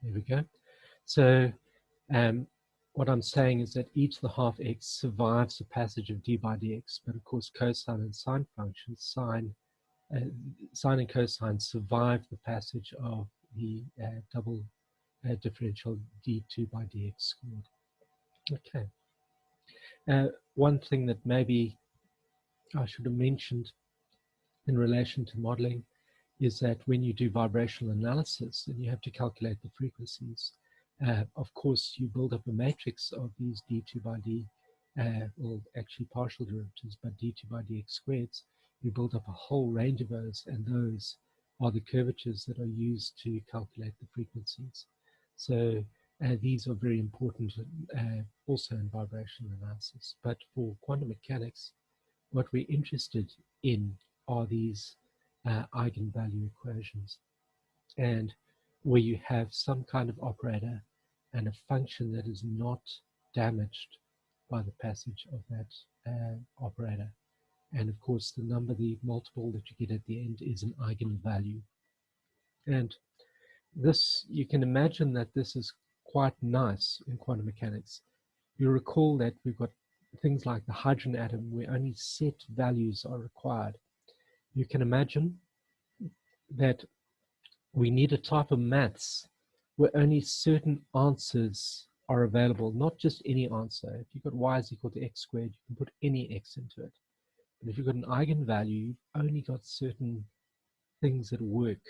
There we go. So what I'm saying is that e to the half x survives the passage of d by dx, but of course cosine and sine functions, sine and cosine, survive the passage of the double differential d2 by dx squared. Okay. One thing that maybe I should have mentioned in relation to modeling is that when you do vibrational analysis and you have to calculate the frequencies, of course you build up a matrix of these d2 by d, well actually partial derivatives, but d2 by dx squareds. You build up a whole range of those, and those are the curvatures that are used to calculate the frequencies. So these are very important also in vibrational analysis. But for quantum mechanics, what we're interested in are these eigenvalue equations, and where you have some kind of operator and a function that is not damaged by the passage of that operator. And of course, the number, the multiple that you get at the end is an eigenvalue. And this, you can imagine that this is quite nice in quantum mechanics. You recall that we've got things like the hydrogen atom where only set values are required. You can imagine that we need a type of maths where only certain answers are available, not just any answer. If you've got y is equal to x squared, you can put any x into it. But if you've got an eigenvalue, you've only got certain things that work.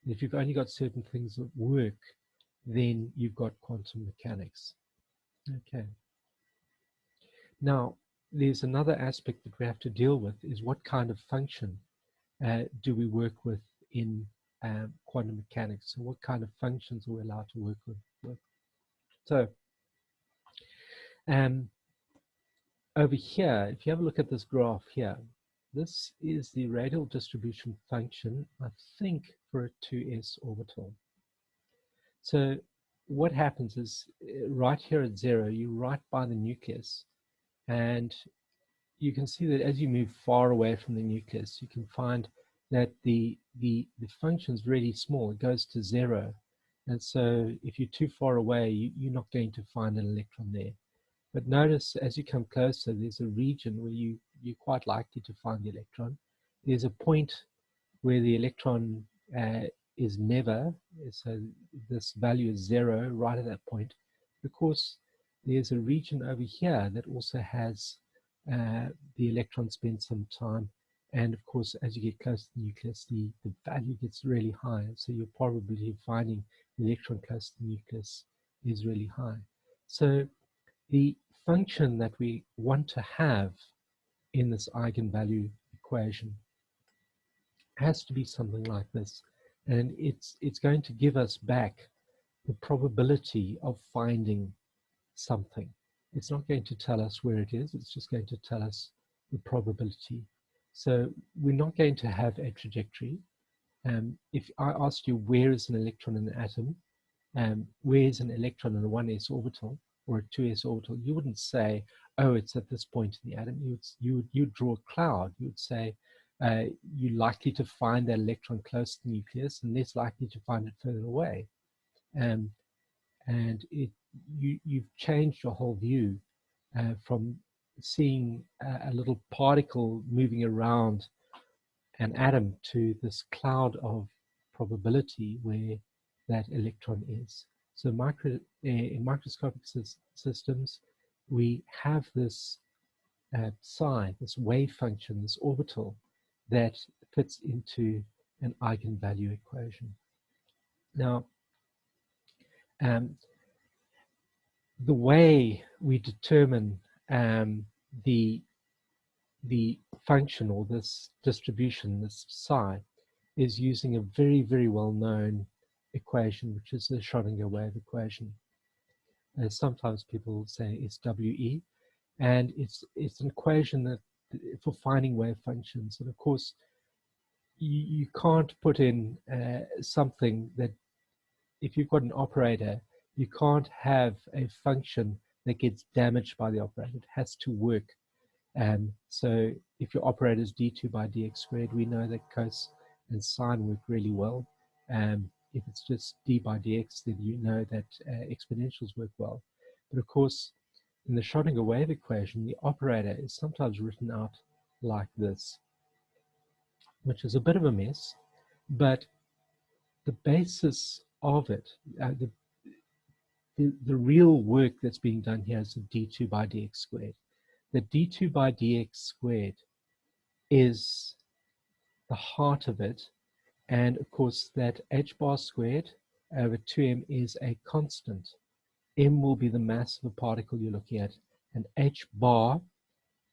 And if you've only got certain things that work, then you've got quantum mechanics. Okay. Now, there's another aspect that we have to deal with, is what kind of function do we work with in quantum mechanics? So what kind of functions are we allowed to work with? So over here, if you have a look at this graph here, this is the radial distribution function, I think, for a 2s orbital. So what happens is, right here at 0, you're right by the nucleus, and you can see that as you move far away from the nucleus, you can find that the function is really small. It goes to 0. And so if you're too far away, you're not going to find an electron there. But notice as you come closer, there's a region where you're quite likely to find the electron. There's a point where the electron is never, so this value is 0 right at that point, because there's a region over here that also has the electron spend some time. And of course, as you get close to the nucleus, the value gets really high. So your probability of finding the electron close to the nucleus is really high. So the function that we want to have in this eigenvalue equation has to be something like this. And it's going to give us back the probability of finding something. It's not going to tell us where it is, it's just going to tell us the probability. So we're not going to have a trajectory. If I asked you where is an electron in an atom, where is an electron in a 1s orbital or a 2s orbital, you wouldn't say, oh, it's at this point in the atom. You'd draw a cloud. You would say, you're likely to find that electron close to the nucleus and less likely to find it further away. And you've changed your whole view from seeing a little particle moving around an atom to this cloud of probability where that electron is. So in microscopic systems, we have this psi, this wave function, this orbital that fits into an eigenvalue equation. Now, the way we determine the function or this distribution, this psi, is using a very, very well-known equation, which is the Schrödinger Wave Equation. Sometimes people say it's WE, and it's an equation that for finding wave functions. And of course, you can't put in something that, if you've got an operator, you can't have a function that gets damaged by the operator. It has to work. So if your operator is d2 by dx squared, we know that cos and sine work really well. if it's just d by dx, then you know that exponentials work well. But of course, in the Schrödinger wave equation, the operator is sometimes written out like this, which is a bit of a mess, but the basis of it, the real work that's being done here is the d2 by dx squared. The d2 by dx squared is the heart of it, and of course that h bar squared over 2m is a constant. M will be the mass of the particle you're looking at, and h bar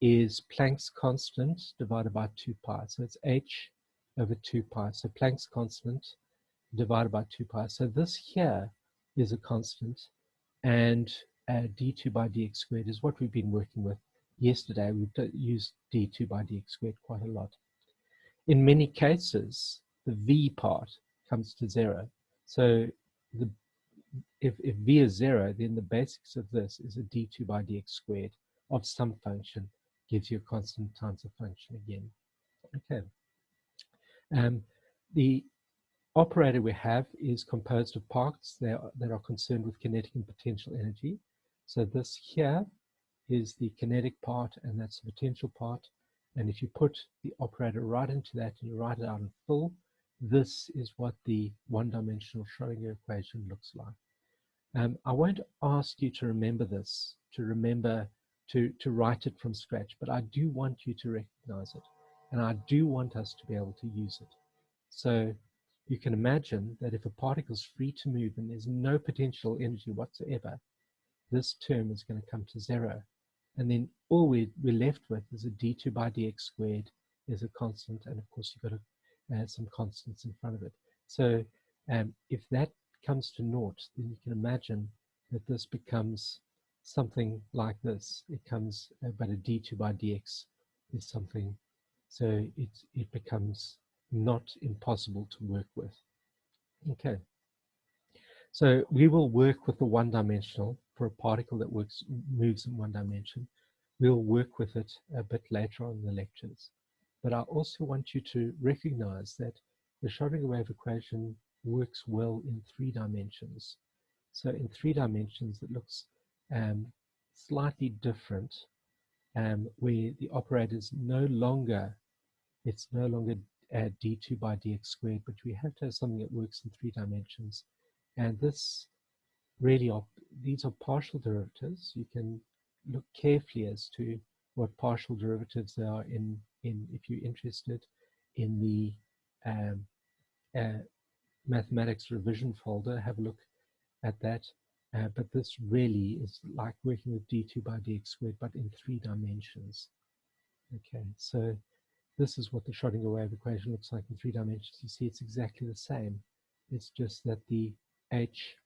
is Planck's constant divided by 2 pi. So it's h over 2 pi. So Planck's constant divided by 2 pi. So this here is a constant, and d2 by dx squared is what we've been working with yesterday. We've used d2 by dx squared quite a lot. In many cases, the v part comes to 0. So if v is 0, then the basics of this is a d2 by dx squared of some function gives you a constant times a function again. Okay. The operator we have is composed of parts that are concerned with kinetic and potential energy. So this here is the kinetic part, and that's the potential part. And if you put the operator right into that and you write it out in full, this is what the one-dimensional Schrödinger equation looks like. I won't ask you to remember this, to write it from scratch, but I do want you to recognize it, and I do want us to be able to use it. So you can imagine that if a particle is free to move and there's no potential energy whatsoever, this term is going to come to 0. And then all we're left with is a d2 by dx squared is a constant, and of course you've got to add some constants in front of it. So if that comes to naught, then you can imagine that this becomes something like this. It comes, but a d2 by dx is something, so it becomes not impossible to work with. Okay. So we will work with the one-dimensional for a particle that moves in one dimension. We'll work with it a bit later on in the lectures. But I also want you to recognize that the Schrödinger wave equation works well in 3 dimensions. So in 3 dimensions, it looks slightly different, where the operator is no longer d2 by dx squared, but we have to have something that works in 3 dimensions. And this really these are partial derivatives. You can look carefully as to what partial derivatives there are in if you're interested in the mathematics revision folder. Have a look at that. But this really is like working with d2 by dx squared, but in 3 dimensions. Okay, so this is what the Schrödinger wave equation looks like in 3 dimensions. You see it's exactly the same. It's just that the h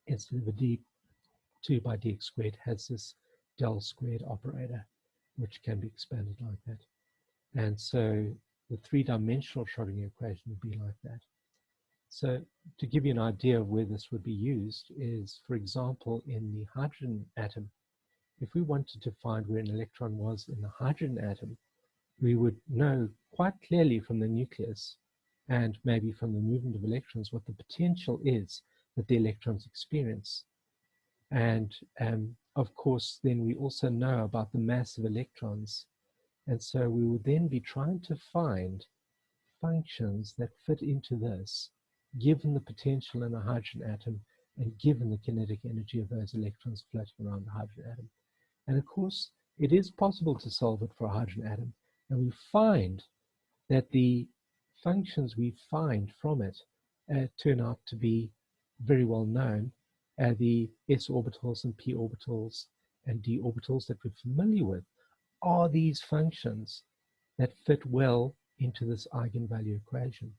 instead of a d2 by dx squared has this del squared operator, which can be expanded like that. And so the 3-dimensional Schrödinger equation would be like that. So to give you an idea of where this would be used is, for example, in the hydrogen atom. If we wanted to find where an electron was in the hydrogen atom, we would know quite clearly from the nucleus and maybe from the movement of electrons what the potential is that the electrons experience. And of course, then we also know about the mass of electrons. And so we would then be trying to find functions that fit into this, given the potential in a hydrogen atom and given the kinetic energy of those electrons floating around the hydrogen atom. And of course, it is possible to solve it for a hydrogen atom. And we find that the functions we find from it turn out to be very well known. The s orbitals and p orbitals and d orbitals that we're familiar with are these functions that fit well into this eigenvalue equation.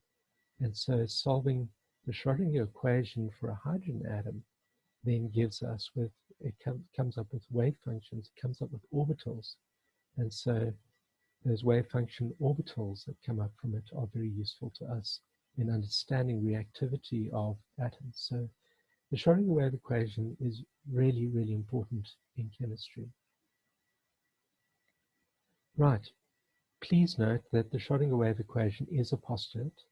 And so solving the Schrödinger equation for a hydrogen atom then gives us with, it comes up with wave functions, it comes up with orbitals. And so those wave function orbitals that come up from it are very useful to us in understanding reactivity of atoms. So the Schrödinger wave equation is really, really important in chemistry. Right. Please note that the Schrödinger wave equation is a postulate.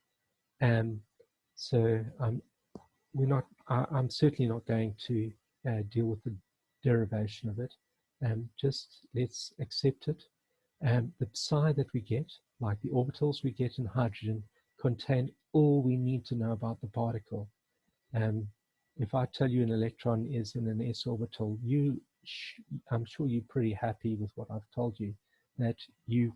So I'm certainly not going to deal with the derivation of it. Just let's accept it. The psi that we get, like the orbitals we get in hydrogen, contain all we need to know about the particle. If I tell you an electron is in an s orbital, I'm sure you're pretty happy with what I've told you, that you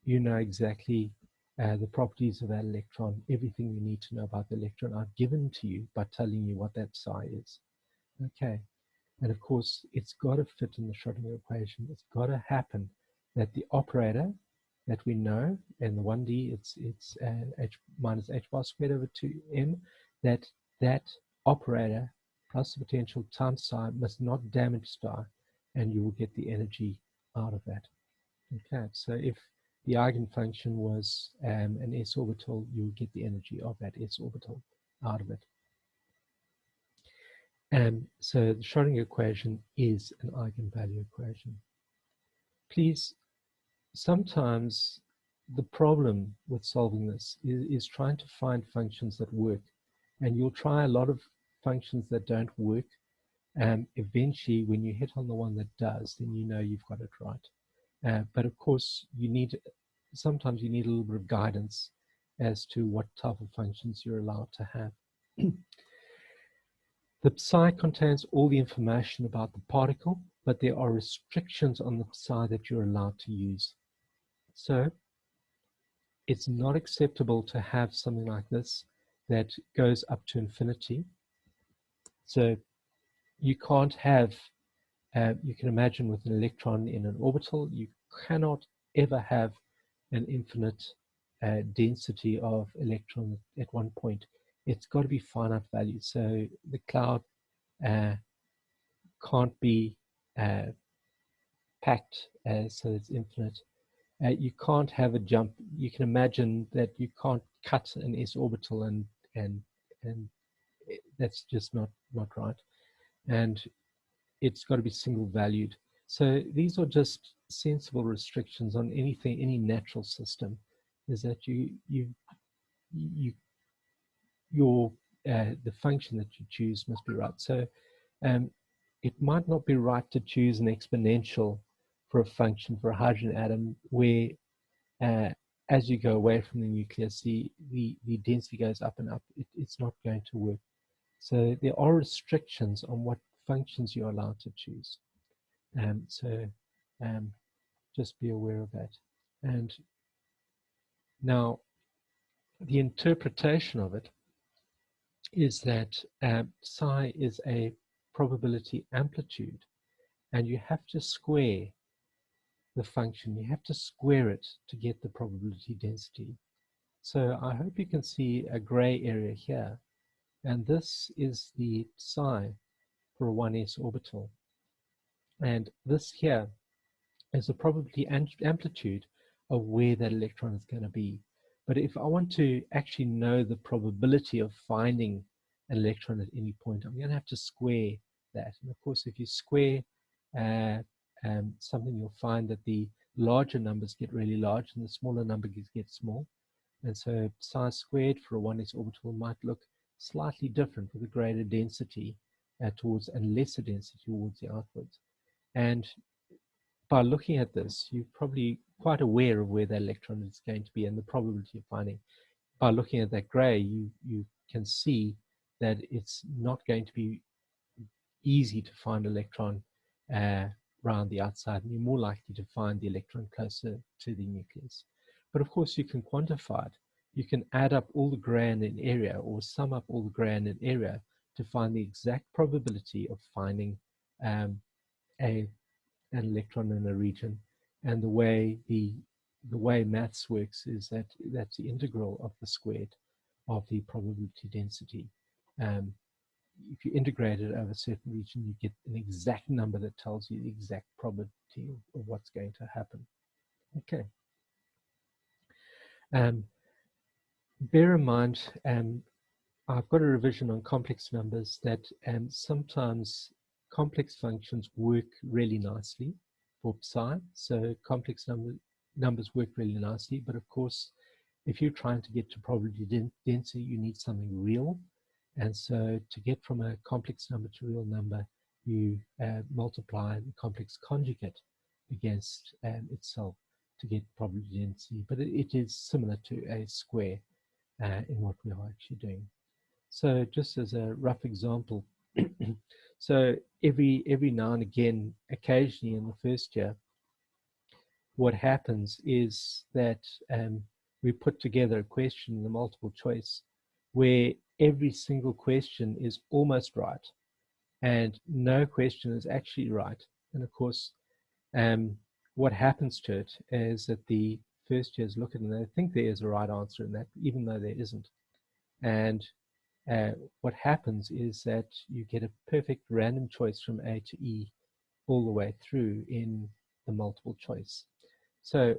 know exactly the properties of that electron. Everything you need to know about the electron I've given to you by telling you what that psi is. Okay, and of course it's got to fit in the Schrodinger equation. It's got to happen that the operator that we know in the 1D, it's h minus h bar squared over 2m, that operator plus the potential times psi must not damage psi, and you will get the energy out of that. Okay, so if the eigenfunction was an s orbital, you will get the energy of that s orbital out of it. So the Schrodinger equation is an eigenvalue equation. Please, sometimes the problem with solving this is trying to find functions that work. And you'll try a lot of functions that don't work. Eventually, when you hit on the one that does, then you know you've got it right. But of course, sometimes you need a little bit of guidance as to what type of functions you're allowed to have. The psi contains all the information about the particle, but there are restrictions on the psi that you're allowed to use. So it's not acceptable to have something like this that goes up to infinity. So you can't have, you can imagine with an electron in an orbital, you cannot ever have an infinite density of electrons at one point. It's got to be finite value. So the cloud can't be packed so it's infinite. You can't have a jump. You can imagine that you can't cut an s orbital, and that's just not right. And it's got to be single valued. So these are just sensible restrictions on anything, any natural system, is that the function that you choose must be right. So it might not be right to choose an exponential for a function for a hydrogen atom where as you go away from the nucleus, the density goes up and up. It's not going to work. So there are restrictions on what functions you're allowed to choose. So just be aware of that. And now the interpretation of it is that psi is a probability amplitude, and you have to square the function. You have to square it to get the probability density. So I hope you can see a gray area here, and this is the psi for a 1s orbital. And this here is the probability amplitude of where that electron is going to be. But if I want to actually know the probability of finding an electron at any point, I'm going to have to square that. And of course, if you square something, you'll find that the larger numbers get really large and the smaller number get small. And so psi squared for a 1s orbital might look slightly different with a greater density towards and lesser density towards the outwards. And by looking at this, you're probably quite aware of where that electron is going to be and the probability of finding. By looking at that gray, you can see that it's not going to be easy to find electron around the outside, and you're more likely to find the electron closer to the nucleus. But of course, you can quantify it. You can add up all the gray in an area or sum up all the gray in an area to find the exact probability of finding an electron in a region. And the way maths works is that that's the integral of the squared of the probability density. If you integrate it over a certain region, you get an exact number that tells you the exact probability of what's going to happen. Okay. Bear in mind, I've got a revision on complex numbers that sometimes complex functions work really nicely for psi. So complex numbers work really nicely, but of course, if you're trying to get to probability density, you need something real. And so to get from a complex number to a real number, you multiply the complex conjugate against itself to get probability density. But it is similar to a square in what we are actually doing. So just as a rough example, so every now and again, occasionally in the first year, what happens is that we put together a question in the multiple choice where every single question is almost right and no question is actually right. And of course, what happens to it is that the first years look at it and they think there is a right answer in that, even though there isn't. And what happens is that you get a perfect random choice from A to E all the way through in the multiple choice. So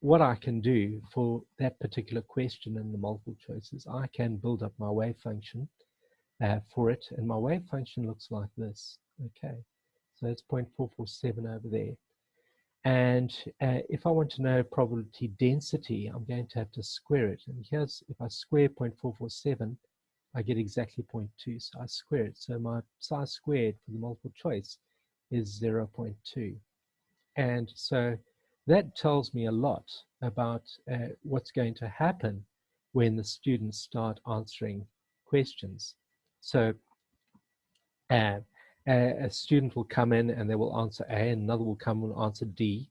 what I can do for that particular question in the multiple choice is I can build up my wave function for it, and my wave function looks like this. Okay, so it's 0.447 over there. And if I want to know probability density, I'm going to have to square it. And here's, if I square 0.447, I get exactly 0.2, so I square it. So my psi squared for the multiple choice is 0.2. And so that tells me a lot about what's going to happen when the students start answering questions. So a student will come in and they will answer A, and another will come and answer D,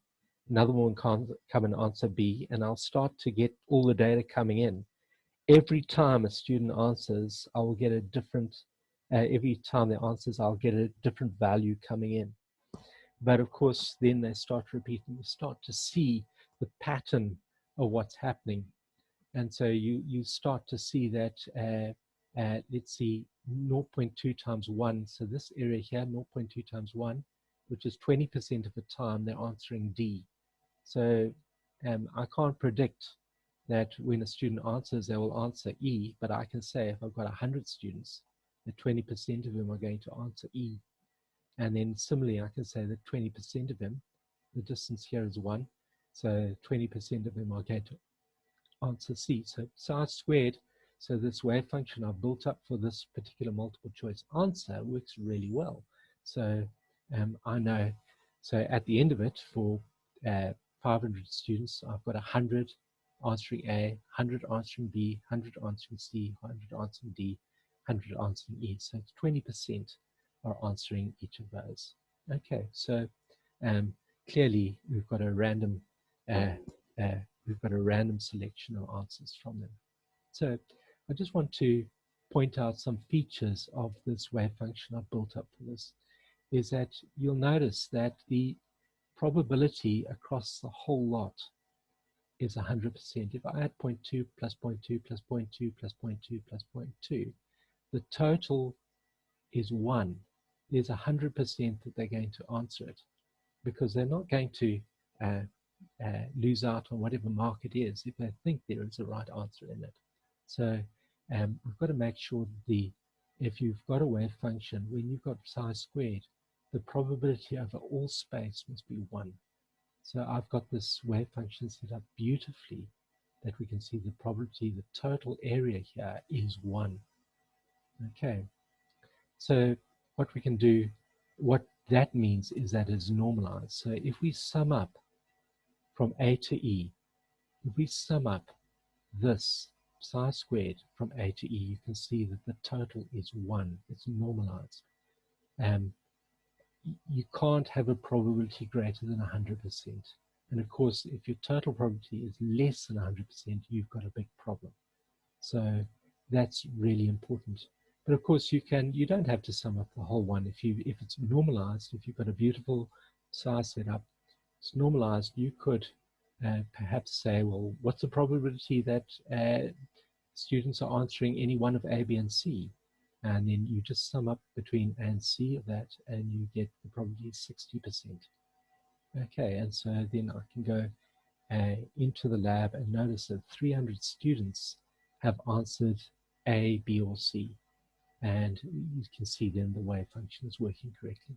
another one will come and answer B, and I'll start to get all the data coming in. Every time a student answers, I will get a different, every time they answers, I'll get a different value coming in. But of course, then they start repeating, you start to see the pattern of what's happening. And so you start to see that, let's see, 0.2 times 1. So this area here, 0.2 times 1, which is 20% of the time they're answering D. So I can't predict that when a student answers, they will answer E, but I can say if I've got 100 students, that 20% of them are going to answer E. And then similarly, I can say that 20% of them, the distance here is 1, so 20% of them are going to answer C. So psi squared, so this wave function I've built up for this particular multiple choice answer works really well. So I know, so at the end of it, for 500 students, I've got 100 answering A, 100 answering B, 100 answering C, 100 answering D, 100 answering E. So it's 20% are answering each of those. Okay, so clearly we've got a random selection of answers from them. So I just want to point out some features of this wave function I've built up for this, is that you'll notice that the probability across the whole lot is 100%. If I add 0.2 plus 0.2 plus 0.2 plus 0.2 plus 0.2, the total is 1. There's 100% that they're going to answer it, because they're not going to lose out on whatever mark it is if they think there is a right answer in it. So we've got to make sure that if you've got a wave function, when you've got psi squared, the probability over all space must be 1. So I've got this wave function set up beautifully that we can see the probability, the total area here is 1. Okay, so what we can do, what that means is that it's normalized. So if we sum up from A to E, if we sum up this psi squared from A to E, you can see that the total is 1. It's normalized. You can't have a probability greater than 100%. And of course, if your total probability is less than 100%, you've got a big problem. So that's really important. But of course, you don't have to sum up the whole one. If it's normalized, if you've got a beautiful psi setup, it's normalized, you could perhaps say, well, what's the probability that students are answering any one of A, B, and C? And then you just sum up between A and C of that, and you get the probability 60%. Okay, and so then I can go into the lab and notice that 300 students have answered A, B, or C. And you can see then the wave function is working correctly.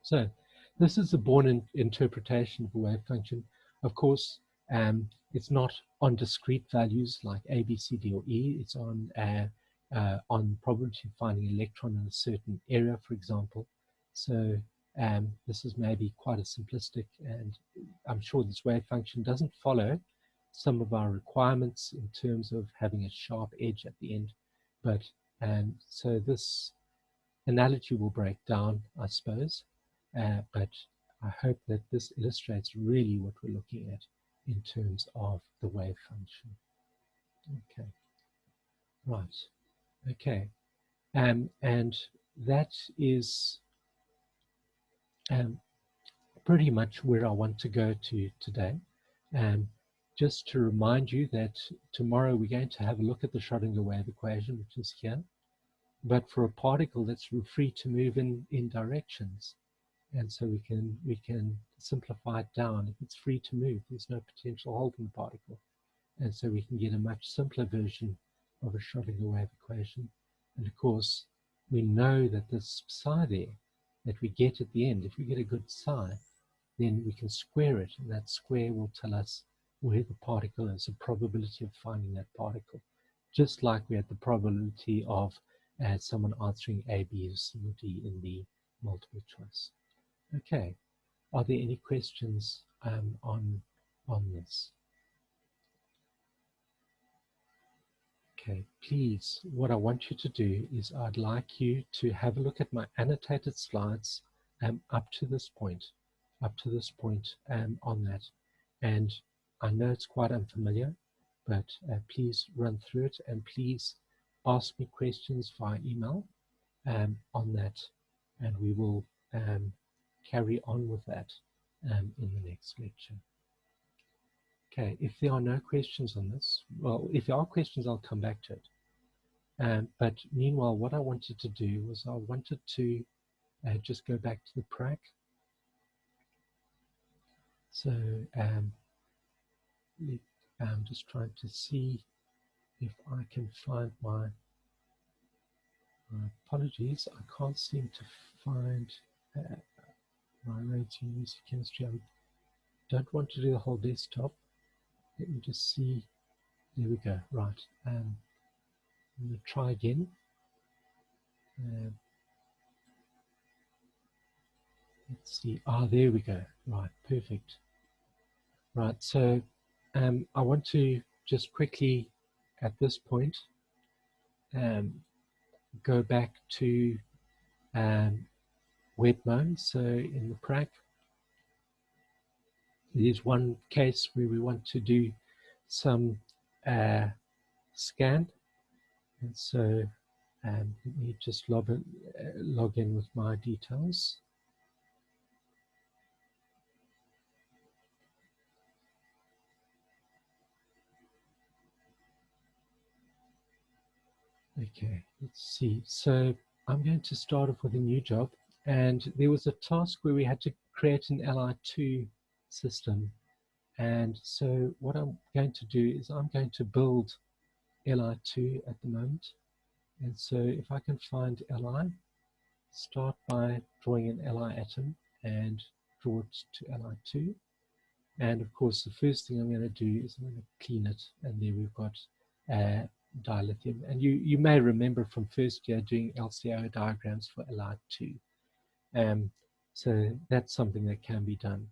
So this is the Born interpretation of a wave function. Of course, it's not on discrete values like A, B, C, D, or E. It's on probability of finding an electron in a certain area, for example. So this is maybe quite a simplistic, and I'm sure this wave function doesn't follow some of our requirements in terms of having a sharp edge at the end. But so this analogy will break down, I suppose. But I hope that this illustrates really what we're looking at in terms of the wave function. Okay, right. Okay, and that is pretty much where I want to go to today. Just to remind you that tomorrow we're going to have a look at the Schrödinger Wave Equation, which is here. But for a particle that's free to move in directions, and so we can simplify it down. If it's free to move, there's no potential hold in the particle, and so we can get a much simpler version of a Schrödinger wave equation. And of course, we know that this psi there that we get at the end, if we get a good psi, then we can square it, and that square will tell us where the particle is, the probability of finding that particle, just like we had the probability of someone answering A, B, or C, or D in the multiple choice. Okay, are there any questions on this? Okay, please, what I want you to do is I'd like you to have a look at my annotated slides up to this point on that. And I know it's quite unfamiliar, but please run through it, and please ask me questions via email on that, and we will carry on with that in the next lecture. Okay, if there are no questions on this, well, if there are questions, I'll come back to it. But meanwhile, what I wanted to do was I wanted to just go back to the prac. So I'm just trying to see if I can find my apologies, I can't seem to find my rating music chemistry. I don't want to do the whole desktop. Let me just see. There we go. Right. I'm going to try again. Let's see. Ah, there we go. Right. Perfect. Right. So I want to just quickly, at this point, go back to web mode. So in the prac, there's one case where we want to do some scan, and so let me just log in with my details. Okay, let's see. So I'm going to start off with a new job, and there was a task where we had to create an Li2 system. And so what I'm going to do is I'm going to build Li2 at the moment. And so if I can find Li, start by drawing an Li atom and draw it to Li2. And of course, the first thing I'm going to do is I'm going to clean it. And there we've got dilithium. And you may remember from first year doing LCO diagrams for Li2. So that's something that can be done.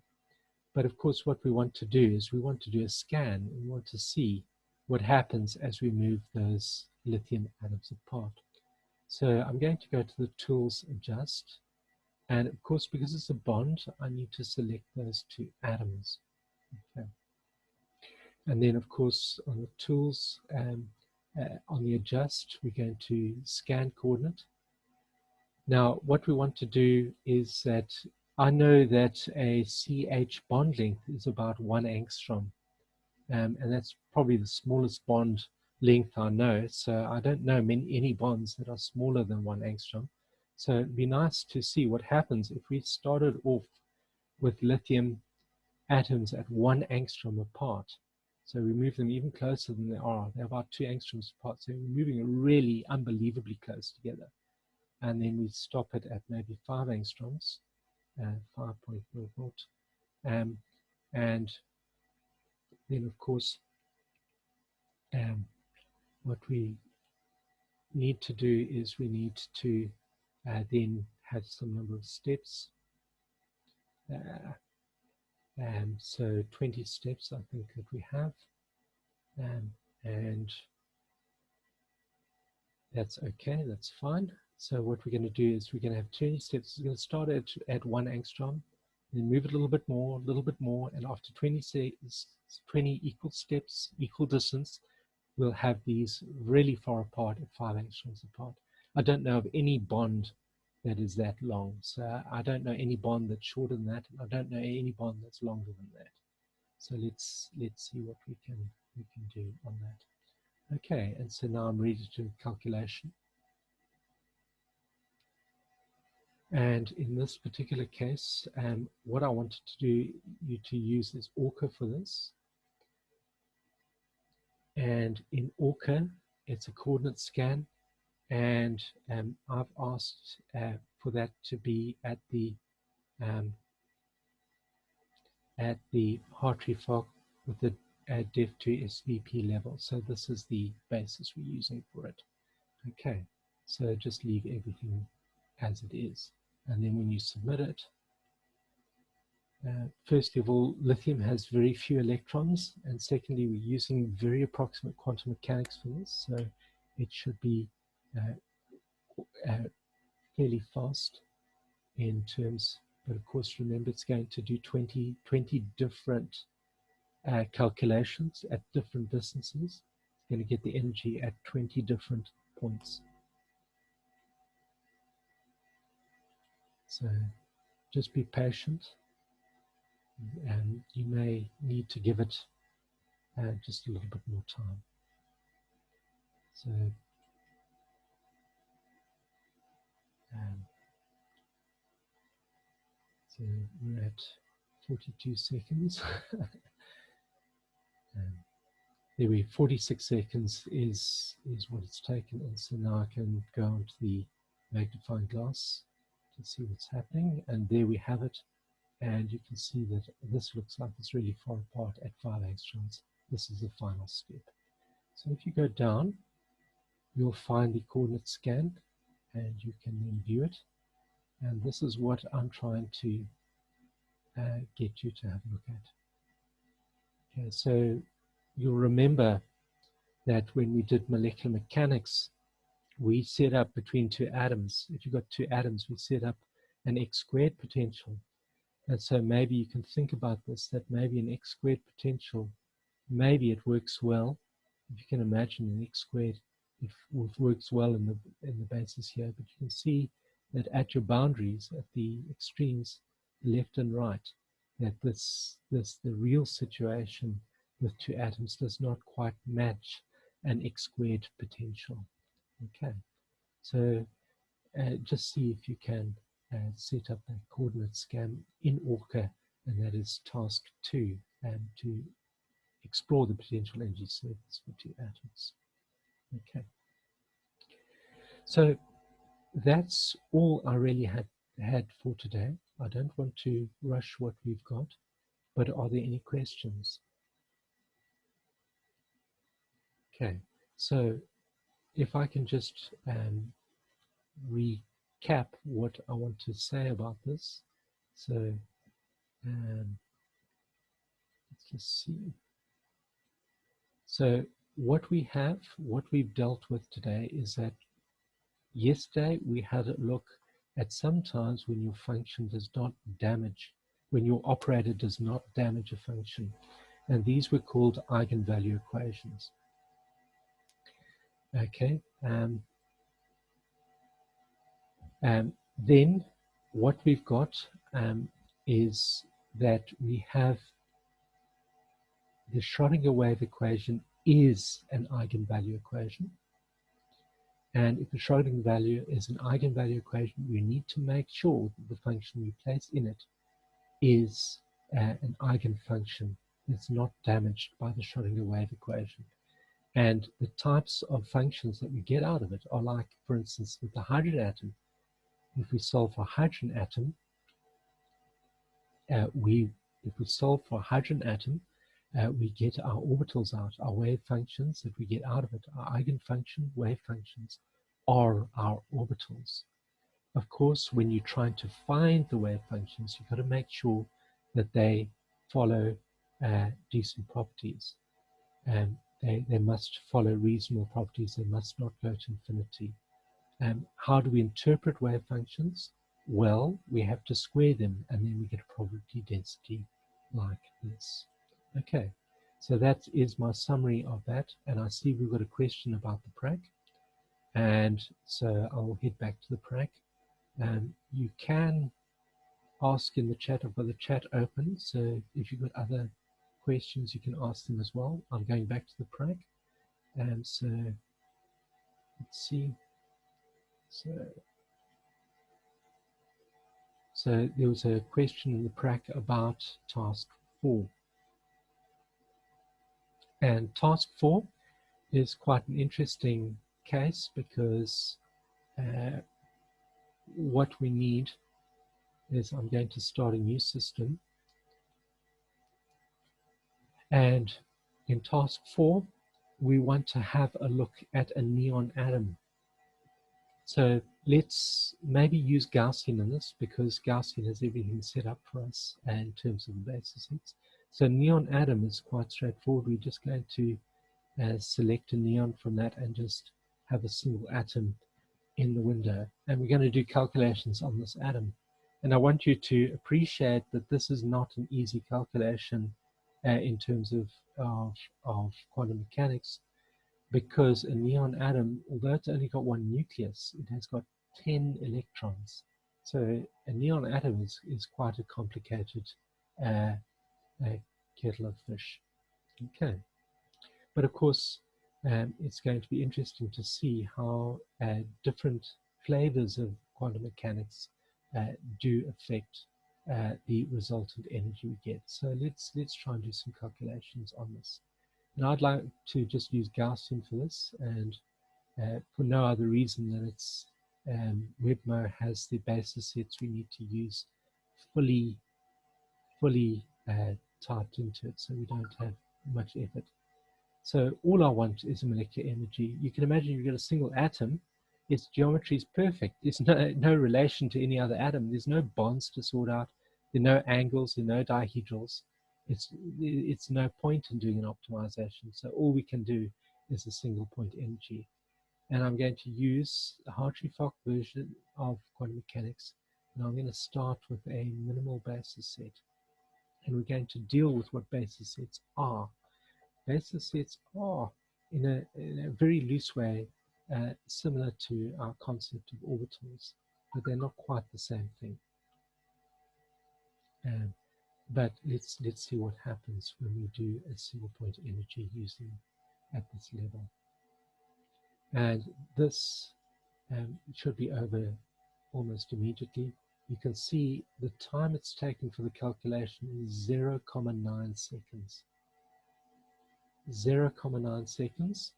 But of course, what we want to do is we want to do a scan. We want to see what happens as we move those lithium atoms apart. So I'm going to go to the Tools, Adjust. And of course, because it's a bond, I need to select those two atoms. Okay. And then, of course, on the Tools, on the Adjust, we're going to Scan Coordinate. Now, what we want to do is that I know that a CH bond length is about 1 angstrom, and that's probably the smallest bond length I know. So I don't know any bonds that are smaller than 1 angstrom. So it'd be nice to see what happens if we started off with lithium atoms at 1 angstrom apart. So we move them even closer than they are. They're about 2 angstroms apart. So we're moving really unbelievably close together. And then we stop it at maybe 5 angstroms, 5.0 volt. And then of course what we need to do is we need to then have some number of steps. So 20 steps I think that we have, and that's okay, that's fine. So what we're going to do is we're going to have 20 steps. We're going to start at 1 angstrom, then move it a little bit more, and after 20 equal steps, equal distance, we'll have these really far apart at 5 angstroms apart. I don't know of any bond that is that long. So I don't know any bond that's shorter than that. I don't know any bond that's longer than that. So let's see what we can do on that. Okay, and so now I'm ready to do calculation. And in this particular case, what I wanted to do you to use is Orca for this. And in Orca, it's a coordinate scan. And I've asked for that to be at the Hartree Fock with the def to SVP level. So this is the basis we're using for it. Okay, so just leave everything as it is. And then when you submit it, first of all, lithium has very few electrons, and secondly, we're using very approximate quantum mechanics for this, so it should be fairly fast in terms, but of course remember it's going to do 20 different calculations at different distances. It's going to get the energy at 20 different points. So just be patient, and you may need to give it just a little bit more time. So so we're at 42 seconds. There we 46 seconds is what it's taken, and so now I can go onto the magnifying glass to see what's happening, and there we have it. And you can see that this looks like it's really far apart at 5 angstroms. This is the final step. So if you go down, you'll find the coordinate scan, and you can then view it. And this is what I'm trying to get you to have a look at. Okay, so you'll remember that when we did molecular mechanics, we set up between two atoms. If you've got two atoms, we set up an x squared potential. And so maybe you can think about this, that maybe an x squared potential, maybe it works well. If you can imagine an x squared, it works well in the basis here, but you can see that at your boundaries, at the extremes, left and right, that the real situation with two atoms does not quite match an x squared potential. Okay, so just see if you can set up that coordinate scan in Orca, and that is task 2, to explore the potential energy surface for two atoms. Okay, so that's all I really had for today. I don't want to rush what we've got, but are there any questions? Okay, so if I can just recap what I want to say about this. So let's just see. So what we've dealt with today is that yesterday we had a look at sometimes when your function does not damage, when your operator does not damage a function. And these were called eigenvalue equations. Okay. Then what we've got is that we have the Schrödinger Wave Equation is an eigenvalue equation. And if the Schrödinger value is an eigenvalue equation, we need to make sure that the function we place in it is an eigenfunction that's not damaged by the Schrödinger Wave Equation. And the types of functions that we get out of it are like, for instance, with the hydrogen atom. If we solve for a hydrogen atom, we get our orbitals out, our wave functions that we get out of it. Our eigenfunction, wave functions, are our orbitals. Of course, when you're trying to find the wave functions, you've got to make sure that they follow decent properties. They must follow reasonable properties. They must not go to infinity. How do we interpret wave functions? Well, we have to square them, and then we get a probability density like this. Okay, so that is my summary of that, and I see we've got a question about the prac, and so I'll head back to the prac. You can ask in the chat. I've got the chat open, so if you've got other questions, you can ask them as well. I'm going back to the prac, and so let's see. So there was a question in the prac about task 4. And task 4 is quite an interesting case because what we need is, I'm going to start a new system. And in task 4, we want to have a look at a neon atom. So let's maybe use Gaussian in this, because Gaussian has everything set up for us in terms of the basis hits. So neon atom is quite straightforward. We're just going to select a neon from that and just have a single atom in the window. And we're going to do calculations on this atom. And I want you to appreciate that this is not an easy calculation in terms of quantum mechanics, because a neon atom, although it's only got one nucleus, it has got 10 electrons. So a neon atom is quite a complicated kettle of fish. Okay, but of course it's going to be interesting to see how different flavors of quantum mechanics do affect the resultant energy we get. So let's try and do some calculations on this. And I'd like to just use Gaussian for this, and for no other reason than it's WebMo has the basis sets we need to use fully typed into it, so we don't have much effort. So all I want is a molecular energy. You can imagine you've got a single atom. Its geometry is perfect. There's no relation to any other atom. There's no bonds to sort out. There are no angles. There are no dihedrals. It's no point in doing an optimization. So all we can do is a single point energy. And I'm going to use a Hartree-Fock version of quantum mechanics. And I'm going to start with a minimal basis set. And we're going to deal with what basis sets are. Basis sets are, in a very loose way, similar to our concept of orbitals, but they're not quite the same thing. But let's see what happens when we do a single point energy using at this level. And this should be over almost immediately. You can see the time it's taken for the calculation is 0.9 seconds. 0.9 seconds,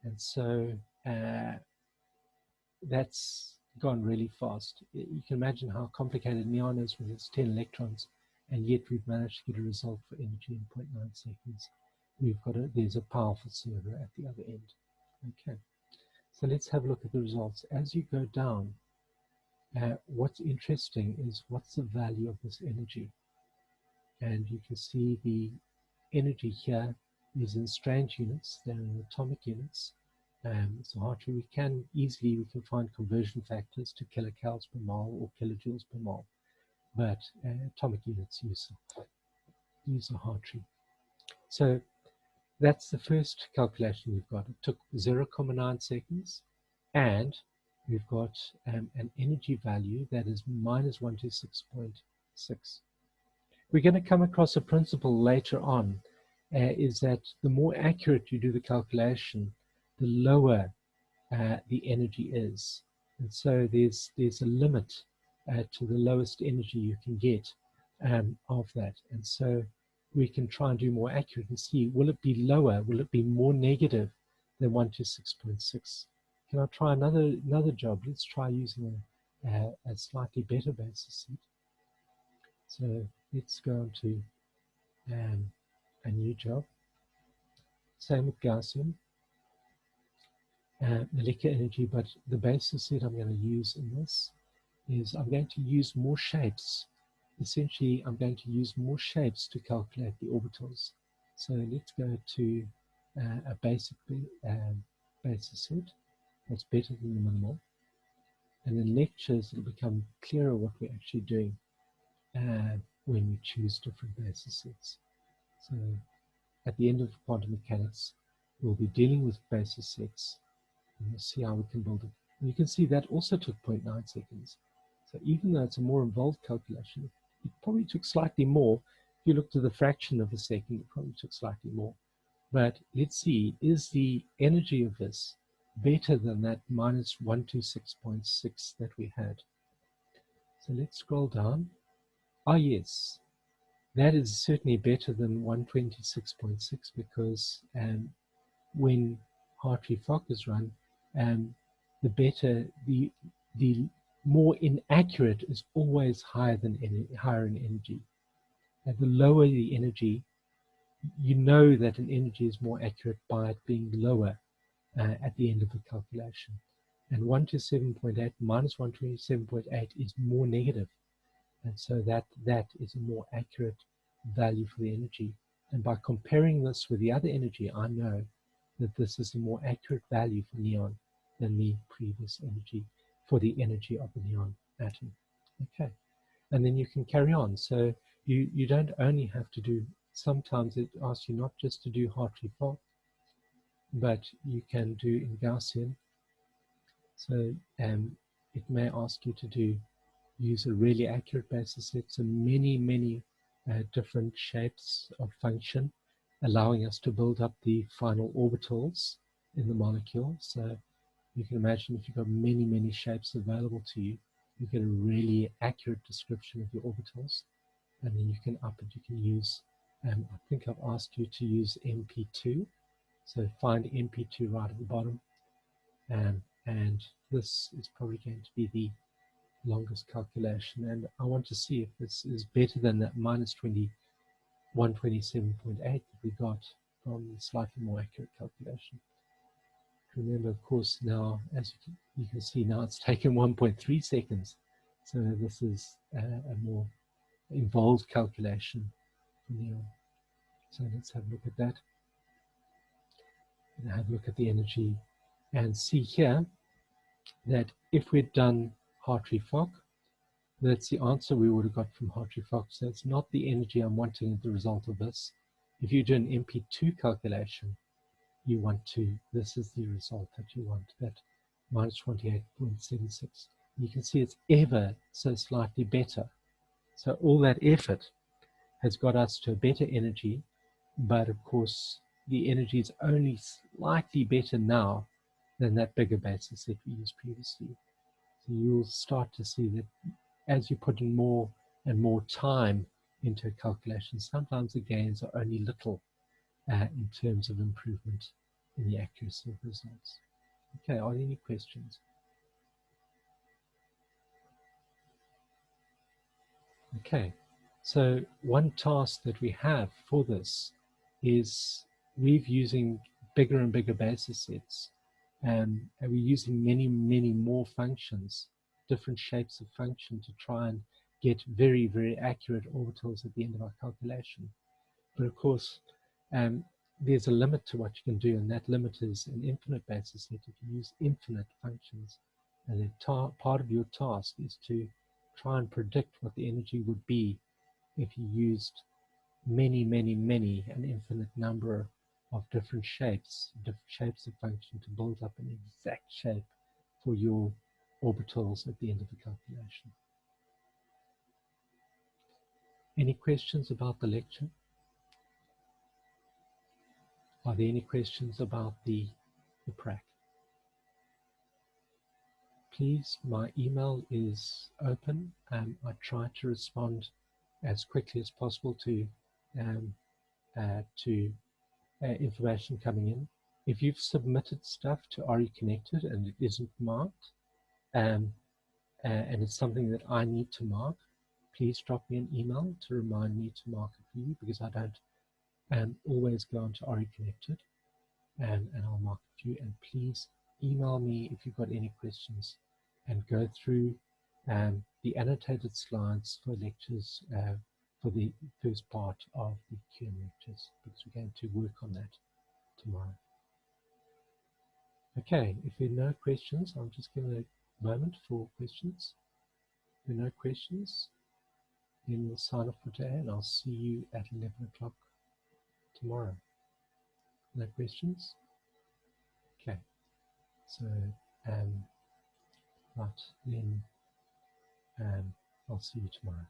and so that's gone really fast. You can imagine how complicated neon is with its 10 electrons, and yet we've managed to get a result for energy in 0.9 seconds. There's a powerful server at the other end. Okay, so let's have a look at the results. As you go down, what's interesting is what's the value of this energy, and you can see the energy here is in strange units, they're in atomic units. So Hartree, we can find conversion factors to kilocalories per mole or kilojoules per mole, but atomic units use a Hartree. So that's the first calculation we've got. It took 0.9 seconds, and we've got an energy value that is minus 126.6. We're going to come across a principle later on, is that the more accurate you do the calculation, the lower the energy is. And so there's a limit to the lowest energy you can get of that. And so we can try and do more accurate and see, will it be lower? Will it be more negative than 126.6? Can I try another job? Let's try using a slightly better basis set. So let's go on to a new job. Same with Gaussian, molecular energy, but the basis set I'm going to use in this is I'm going to use more shapes. Essentially, I'm going to use more shapes to calculate the orbitals. So let's go to a basic basis set that's better than the minimal. And in lectures, it'll become clearer what we're actually doing when we choose different basis sets. So at the end of quantum mechanics, we'll be dealing with basis sets, and we'll see how we can build it. And you can see that also took 0.9 seconds. So even though it's a more involved calculation, it probably took slightly more. If you looked at the fraction of a second, it probably took slightly more. But let's see, is the energy of this better than that minus 126.6 that we had? So let's scroll down. Ah, yes, that is certainly better than 126.6 because when Hartree-Fock is run, the better, the more inaccurate is always higher in energy. And the lower the energy, you know that an energy is more accurate by it being lower at the end of the calculation. And 127.8 minus 127.8 is more negative. And so that is a more accurate value for the energy. And by comparing this with the other energy, I know that this is a more accurate value for neon than the previous energy for the energy of the neon atom. Okay, and then you can carry on. So you don't only have to do, sometimes it asks you not just to do Hartree-Fock, but you can do in Gaussian. So it may ask you to use a really accurate basis set, so many different shapes of function, allowing us to build up the final orbitals in the molecule. So you can imagine if you've got many shapes available to you, you get a really accurate description of your orbitals, and then you can up it. You can use, I think I've asked you to use MP2, so find MP2 right at the bottom, and this is probably going to be the longest calculation, and I want to see if this is better than that minus 127.8 that we got from the slightly more accurate calculation. Remember, of course, now as you can see now it's taken 1.3 seconds, so this is a more involved calculation for neon. So let's have a look at that and have a look at the energy and see here that if we'd done Hartree-Fock, that's the answer we would have got from Hartree-Fock. So it's not the energy I'm wanting as the result of this. If you do an MP2 calculation, you want to, this is the result that you want, that minus 28.76. You can see it's ever so slightly better. So all that effort has got us to a better energy, but of course the energy is only slightly better now than that bigger basis that we used previously. So you'll start to see that as you put in more and more time into a calculation, sometimes the gains are only little in terms of improvement in the accuracy of results. Okay, are there any questions? Okay, so one task that we have for this is we're using bigger and bigger basis sets, and we're using many more functions, different shapes of function to try and get very accurate orbitals at the end of our calculation. But of course, there's a limit to what you can do, and that limit is an infinite basis set. If you use infinite functions, and then part of your task is to try and predict what the energy would be if you used many, an infinite number of different shapes of function to build up an exact shape for your orbitals at the end of the calculation. Any questions about the lecture? Are there any questions about the prac? Please, my email is open. I try to respond as quickly as possible to information coming in. If you've submitted stuff to RE Connected and it isn't marked, and it's something that I need to mark, please drop me an email to remind me to mark it for you, because I don't And always go on to RE Connected, and I'll mark it to you. And please email me if you've got any questions, and go through the annotated slides for lectures for the first part of the QM lectures, because we're going to work on that tomorrow. Okay, if there are no questions, I'm just going to moment for questions. If there are no questions, then we'll sign off for today, and I'll see you at 11 o'clock tomorrow. No questions? Okay, so right, then I'll see you tomorrow.